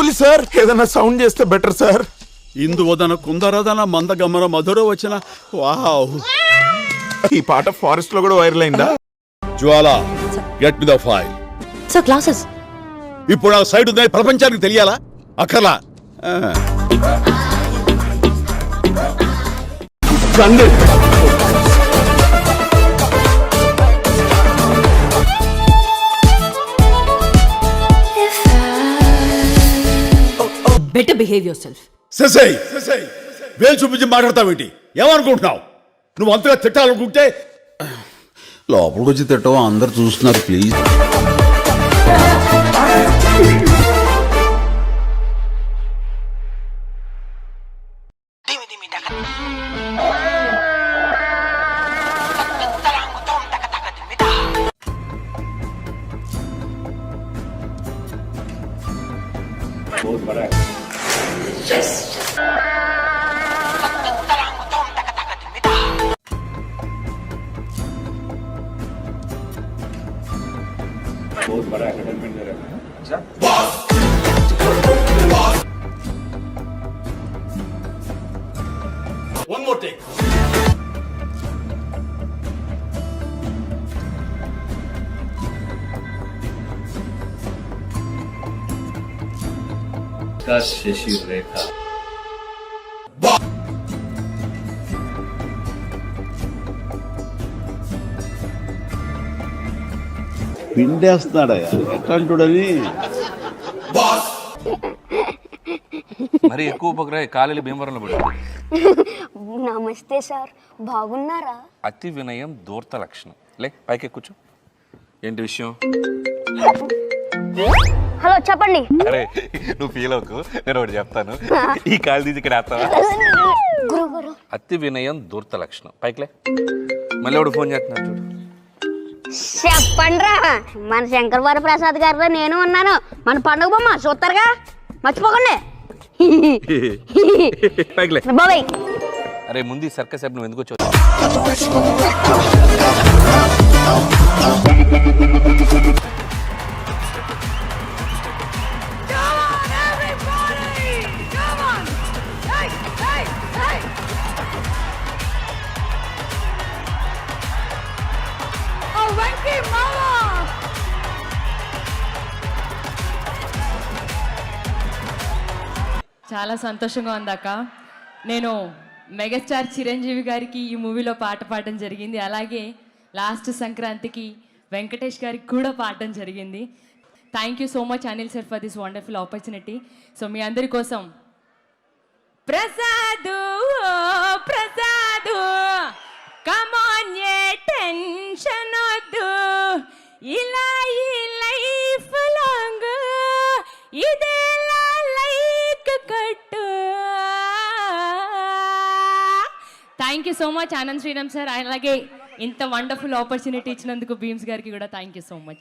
పులి సార్, ఏదైనా సౌండ్ చేస్తే బెటర్ సార్. ఇందువదన కుందరదన మందగమన మధుర వచ్చిన వావ్. ఈ పాట ఫారెస్ట్ లో కూడా వైరల్ అయిందా? Jwala, get to the file. Sir classes. ఇప్పుడు ఆ సైడ్ ఉందని ప్రపంచానికి తెలియాలా? అక్కర్లా. Better behave yourself. ససై వేలు చూపించి మాట్లాడతావేంటి? ఏమనుకుంటున్నావు? నువ్వు అంతగా తిట్టాలనుకుంటే లోపలికి వచ్చి తిట్టవు, అందరు చూస్తున్నారు. Please. One more take. Sashi Rekha. పిండేస్తున్నాడా ఎట్లాంటుడని? మరి ఎక్కువ ఉపగ్రహ కాలేలు భీమవరంలో పడి. నమస్తే సార్, బాగున్నారా? అతి వినయం దూర్త లక్షణం. లే పైకి కూర్చో. ఏంటి విషయం? హలో చెప్పండి. అరే నువ్వు ఫీల్ అవ్వకు, నేను ఒకటి చెప్తాను. ఈ కాలు తీసి ఇక్కడ వేస్తావా? గురుగారు, అతి వినయం దూర్త లక్షణం. పైకిలే. మళ్ళీ ఎవడు ఫోన్ చేస్తున్నాడు చూడు. చెప్పండిరా, మన శంకర్ వరప్రసాద్ గారితో నేను ఉన్నాను. మన పండుగ బొమ్మ చూస్తారుగా, మర్చిపోకండి. పైకిలే. బాబాయ్. అరే ముందు ఈ సర్కస్ యాప్ నువ్వు ఎందుకు వచ్చావు? చాలా సంతోషంగా ఉంది అక్క. నేను మెగాస్టార్ చిరంజీవి గారికి ఈ మూవీలో పాట పాడడం జరిగింది. అలాగే లాస్ట్ సంక్రాంతికి వెంకటేష్ గారికి కూడా పాడడం జరిగింది. Thank you so much Anil sir for this wonderful opportunity. So మీ అందరి కోసం ప్రసాదు ప్రసాదు కమాన్ ఏ టెన్షన్ వద్దు, ఇలా ఈ లైఫ్ లాంగ్ ఇదే లైక్ కట్టు. Thank you so much Anand Sriram sir. అలాగే ఇంత వండర్ఫుల్ ఆపర్చునిటీ ఇచ్చినందుకు భీమ్స్ గారికి కూడా థ్యాంక్ యూ సో మచ్.